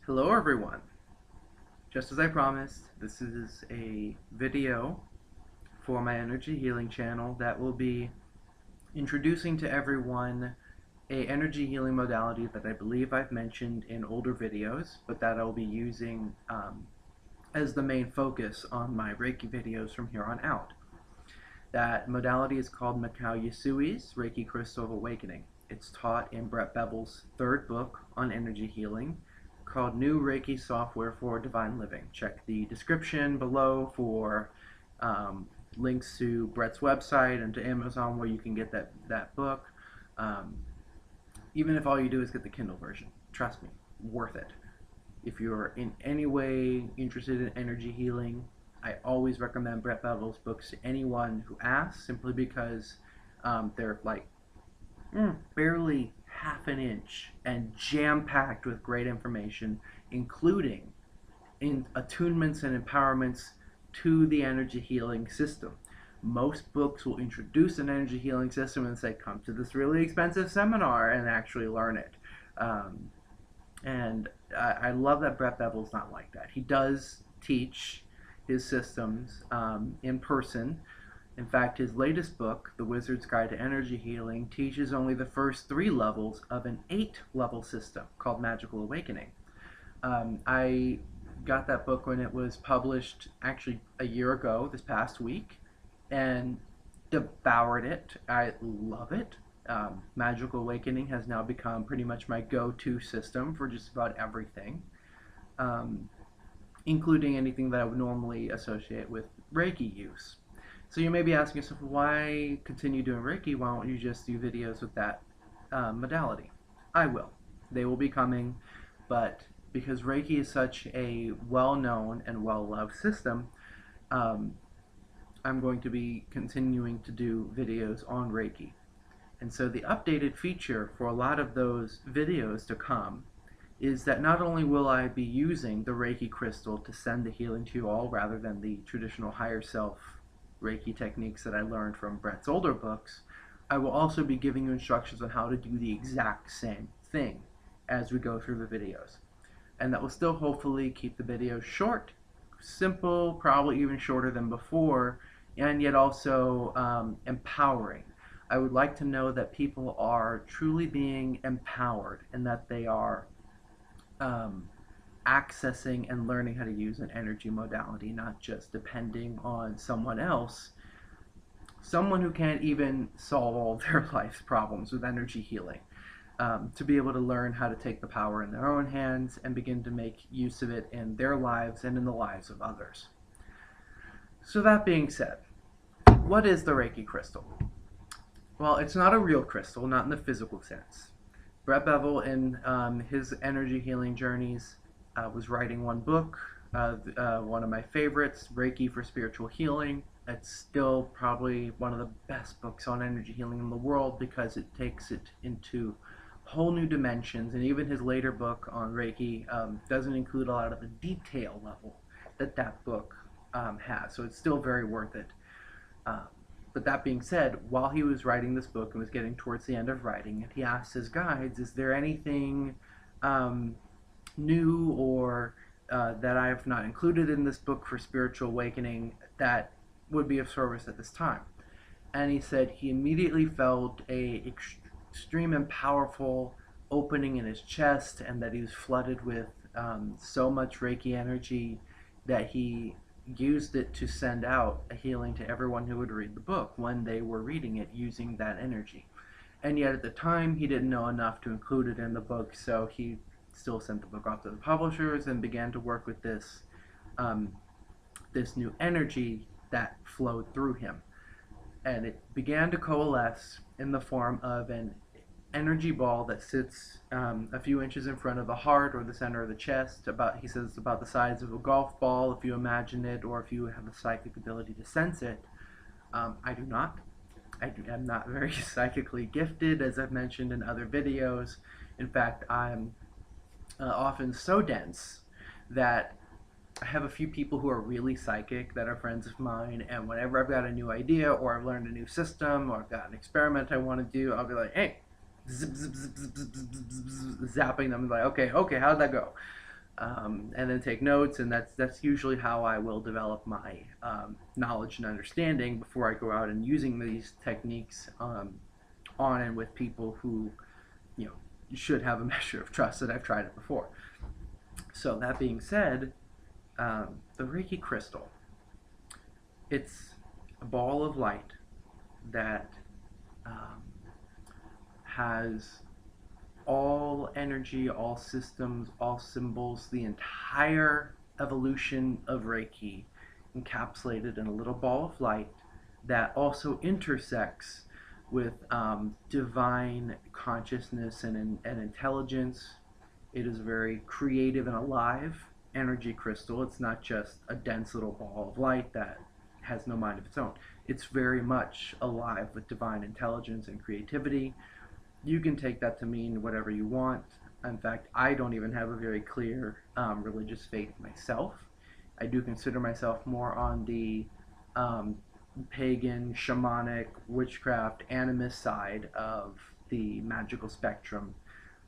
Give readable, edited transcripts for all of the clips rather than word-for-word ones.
Hello everyone. Just as I promised, this is a video for my energy healing channel that will be introducing to everyone a energy healing modality that I believe I've mentioned in older videos, but that I'll be using as the main focus on my Reiki videos from here on out. That modality is called Mikao Yasui's Reiki Crystal of Awakening. It's taught in Brett Bevel's third book on energy healing, called New Reiki Software for Divine Living. Check the description below for links to Brett's website and to Amazon where you can get that book. Even if all you do is get the Kindle version, trust me, worth it. If you're in any way interested in energy healing, I always recommend Brett Bevel's books to anyone who asks, simply because they're like barely half an inch and jam-packed with great information, including in attunements and empowerments to the energy healing system. Most books will introduce an energy healing system and say, come to this really expensive seminar and actually learn it. And I love that Brett Bevel's not like that. He does teach his systems in person. In fact, his latest book, The Wizard's Guide to Energy Healing, teaches only the first 3 levels of an 8-level system called Magical Awakening. I got that book when it was published actually a year ago, this past week, and devoured it. I love it. Magical Awakening has now become pretty much my go-to system for just about everything, including anything that I would normally associate with Reiki use. So you may be asking yourself, why continue doing Reiki? Why don't you just do videos with that modality? I will. They will be coming, but because Reiki is such a well-known and well-loved system, I'm going to be continuing to do videos on Reiki. And so the updated feature for a lot of those videos to come is that not only will I be using the Reiki Crystal to send the healing to you all rather than the traditional higher self Reiki techniques that I learned from Brett's older books, I will also be giving you instructions on how to do the exact same thing as we go through the videos. And that will still hopefully keep the videos short, simple, probably even shorter than before, and yet also empowering. I would like to know that people are truly being empowered and that they are accessing and learning how to use an energy modality, not just depending on someone else, someone who can't even solve all their life's problems with energy healing, to be able to learn how to take the power in their own hands and begin to make use of it in their lives and in the lives of others. So that being said, what is the Reiki Crystal? Well, it's not a real crystal, not in the physical sense. Brett Bevel, in his energy healing journeys, was writing one book, one of my favorites, Reiki for Spiritual Healing. It's still probably one of the best books on energy healing in the world because it takes it into whole new dimensions, and even his later book on Reiki doesn't include a lot of the detail level that book has, so it's still very worth it. But that being said, while he was writing this book and was getting towards the end of writing it, he asked his guides, is there anything new or that I have not included in this book for spiritual awakening that would be of service at this time? And he said he immediately felt a extreme and powerful opening in his chest, and that he was flooded with so much Reiki energy that he used it to send out a healing to everyone who would read the book when they were reading it using that energy. And yet at the time he didn't know enough to include it in the book, so he still sent the book off to the publishers and began to work with this this new energy that flowed through him. And it began to coalesce in the form of an energy ball that sits a few inches in front of the heart or the center of the chest. He says about the size of a golf ball if you imagine it, or if you have a psychic ability to sense it. I do not. I'm not very psychically gifted, as I've mentioned in other videos. In fact, I'm often so dense that I have a few people who are really psychic that are friends of mine, and whenever I've got a new idea or I've learned a new system or I've got an experiment I want to do, I'll be like, hey, zip, zip, zip, zip, zip, zip, zip, zip, zapping them, like, okay, how'd that go? and then take notes, and that's usually how I will develop my knowledge and understanding before I go out and using these techniques on and with people who, you know, should have a measure of trust that I've tried it before. So that being said, the Reiki Crystal, it's a ball of light that has all energy, all systems, all symbols, the entire evolution of Reiki encapsulated in a little ball of light that also intersects with divine consciousness and intelligence. It is very creative and alive energy crystal. It's not just a dense little ball of light that has no mind of its own. It's very much alive with divine intelligence and creativity. You can take that to mean whatever you want. In fact, I don't even have a very clear religious faith myself. I do consider myself more on the pagan, shamanic, witchcraft, animist side of the magical spectrum.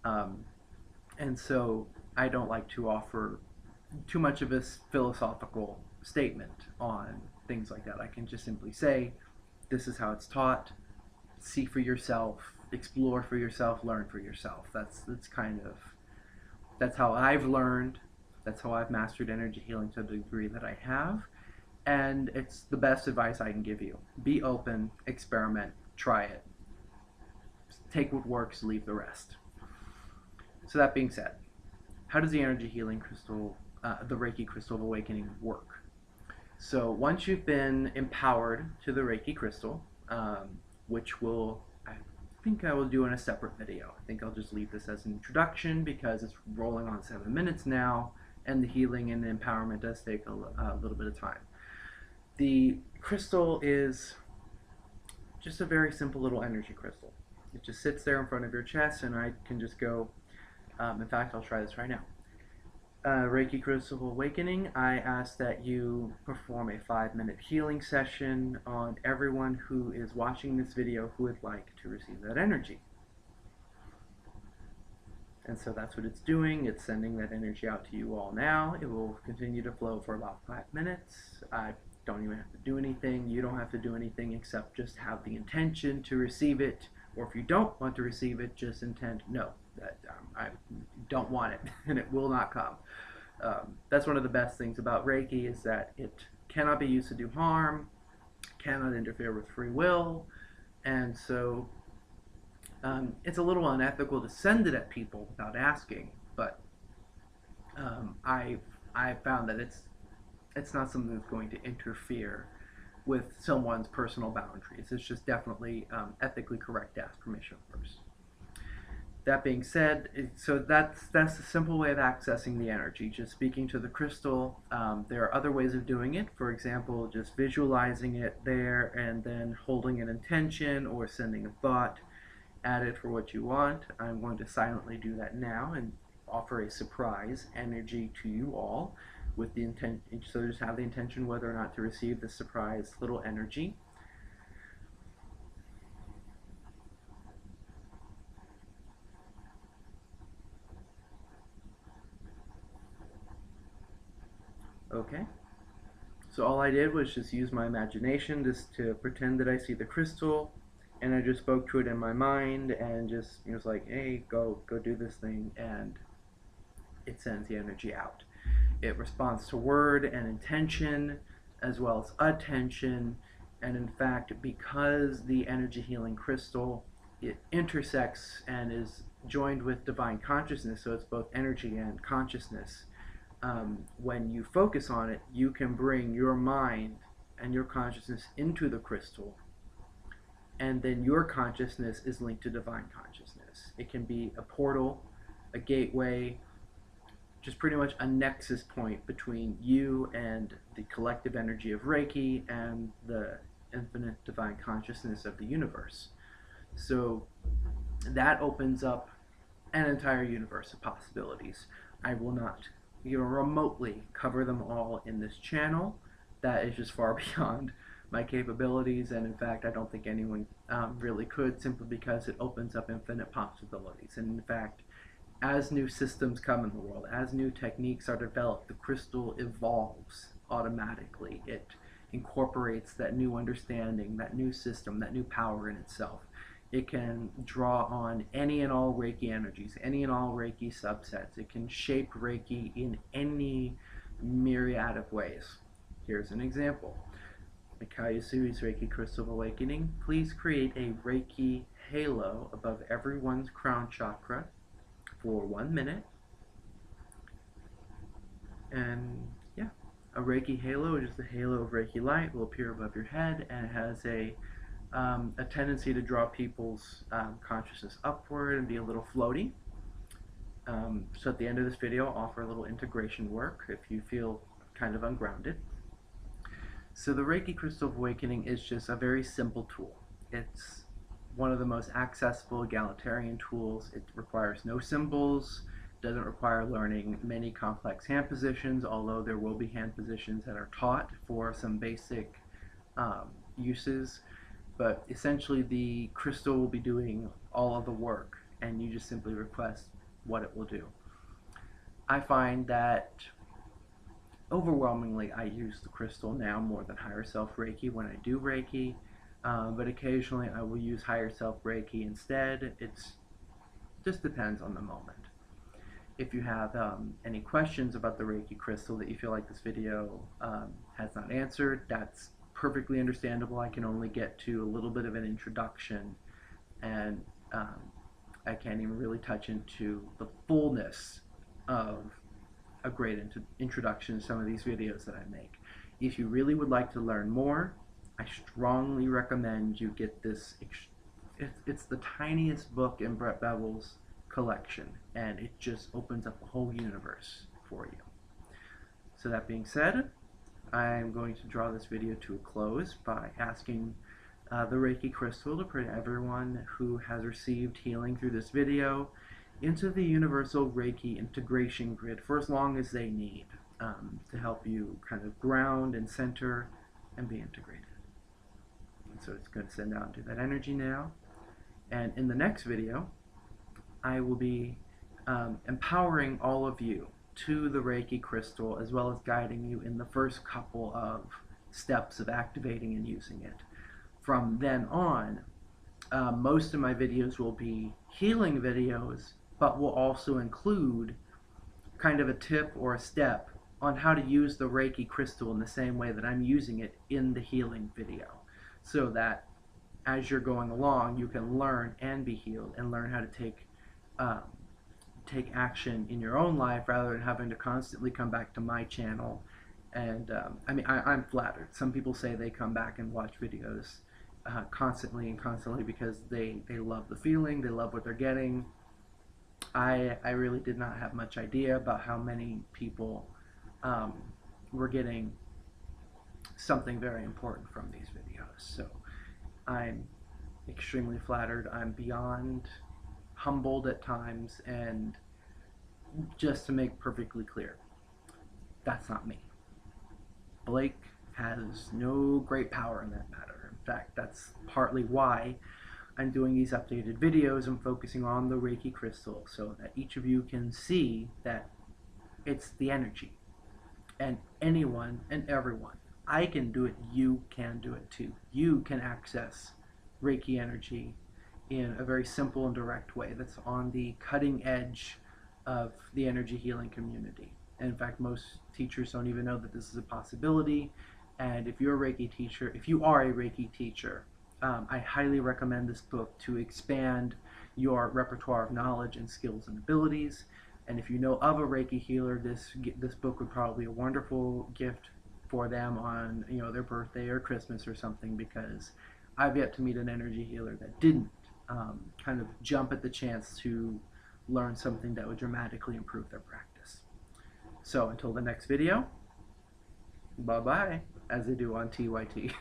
And so I don't like to offer too much of a philosophical statement on things like that. I can just simply say, this is how it's taught. See for yourself, explore for yourself, learn for yourself. That's how I've learned. That's how I've mastered energy healing to the degree that I have. And it's the best advice I can give you. Be open, experiment, try it. Take what works, leave the rest. So that being said, how does the energy healing crystal, the Reiki Crystal of Awakening, work? So once you've been empowered to the Reiki Crystal, which I think I will do in a separate video. I think I'll just leave this as an introduction because it's rolling on 7 minutes now, and the healing and the empowerment does take a little bit of time. The crystal is just a very simple little energy crystal. It just sits there in front of your chest, and I can just go, in fact, I'll try this right now. Reiki Crystal of Awakening, I ask that you perform a 5-minute healing session on everyone who is watching this video who would like to receive that energy. And so that's what it's doing. It's sending that energy out to you all now. It will continue to flow for about 5 minutes. I don't even have to do anything. You don't have to do anything except just have the intention to receive it. Or if you don't want to receive it, just intend no. That I don't want it, and it will not come. That's one of the best things about Reiki, is that it cannot be used to do harm, cannot interfere with free will, and so it's a little unethical to send it at people without asking. But I found that it's not something that's going to interfere with someone's personal boundaries. It's just definitely ethically correct to ask permission first. That being said, so that's a simple way of accessing the energy, just speaking to the crystal. There are other ways of doing it. For example, just visualizing it there and then holding an intention or sending a thought at it for what you want. I'm going to silently do that now and offer a surprise energy to you all with the intent. So just have the intention whether or not to receive the surprise little energy. Okay, so all I did was just use my imagination just to pretend that I see the crystal, and I just spoke to it in my mind and just, it was like, hey, go do this thing, and it sends the energy out. It responds to word and intention as well as attention, and in fact, because the energy healing crystal, it intersects and is joined with divine consciousness, so it's both energy and consciousness. When you focus on it, you can bring your mind and your consciousness into the crystal, and then your consciousness is linked to divine consciousness. It can be a portal, a gateway, just pretty much a nexus point between you and the collective energy of Reiki and the infinite divine consciousness of the universe. So that opens up an entire universe of possibilities. I will not even remotely cover them all in this channel. That is just far beyond my capabilities, and in fact I don't think anyone really could, simply because it opens up infinite possibilities. And in fact, as new systems come in the world, as new techniques are developed, the crystal evolves automatically. It incorporates that new understanding, that new system, that new power in itself. It can draw on any and all Reiki energies, any and all Reiki subsets. It can shape Reiki in any myriad of ways. Here's an example. Paysse Reiki Crystal of Awakening. Please create a Reiki halo above everyone's crown chakra for 1 minute. And yeah, a Reiki halo, just a halo of Reiki light, will appear above your head, and it has a tendency to draw people's consciousness upward and be a little floaty. So at the end of this video, I'll offer a little integration work if you feel kind of ungrounded. So the Reiki Crystal of Awakening is just a very simple tool. It's one of the most accessible egalitarian tools. It requires no symbols, doesn't require learning many complex hand positions, although there will be hand positions that are taught for some basic uses. But essentially the crystal will be doing all of the work, and you just simply request what it will do. I find that overwhelmingly I use the crystal now more than higher self Reiki when I do Reiki, but occasionally I will use higher self Reiki instead. It just depends on the moment. If you have any questions about the Reiki crystal that you feel like this video has not answered, that's perfectly understandable. I can only get to a little bit of an introduction, and I can't even really touch into the fullness of a great introduction to some of these videos that I make. If you really would like to learn more, I strongly recommend you get this. It's the tiniest book in Brett Bevel's collection, and it just opens up a whole universe for you. So that being said, I'm going to draw this video to a close by asking the Reiki Crystal to bring everyone who has received healing through this video into the universal Reiki integration grid for as long as they need, to help you kind of ground and center and be integrated. And so it's going to send out into that energy now. And in the next video, I will be empowering all of you to the Reiki crystal, as well as guiding you in the first couple of steps of activating and using it. From then on, most of my videos will be healing videos, but will also include kind of a tip or a step on how to use the Reiki crystal in the same way that I'm using it in the healing video, so that as you're going along, you can learn and be healed, and learn how to take action in your own life rather than having to constantly come back to my channel. And I mean, I'm flattered. Some people say they come back and watch videos constantly because they love the feeling, they love what they're getting. I really did not have much idea about how many people were getting something very important from these videos. So I'm extremely flattered. I'm beyond humbled at times, and just to make perfectly clear, that's not me. Blake has no great power in that matter. In fact, that's partly why I'm doing these updated videos and focusing on the Reiki crystal, so that each of you can see that it's the energy, and anyone and everyone. I can do it, you can do it too. You can access Reiki energy in a very simple and direct way that's on the cutting edge of the energy healing community. And in fact, most teachers don't even know that this is a possibility. And if you are a Reiki teacher, I highly recommend this book to expand your repertoire of knowledge and skills and abilities. And if you know of a Reiki healer, this book would probably be a wonderful gift for them on their birthday or Christmas or something, because I've yet to meet an energy healer that didn't kind of jump at the chance to learn something that would dramatically improve their practice. So until the next video, bye-bye, as they do on TYT.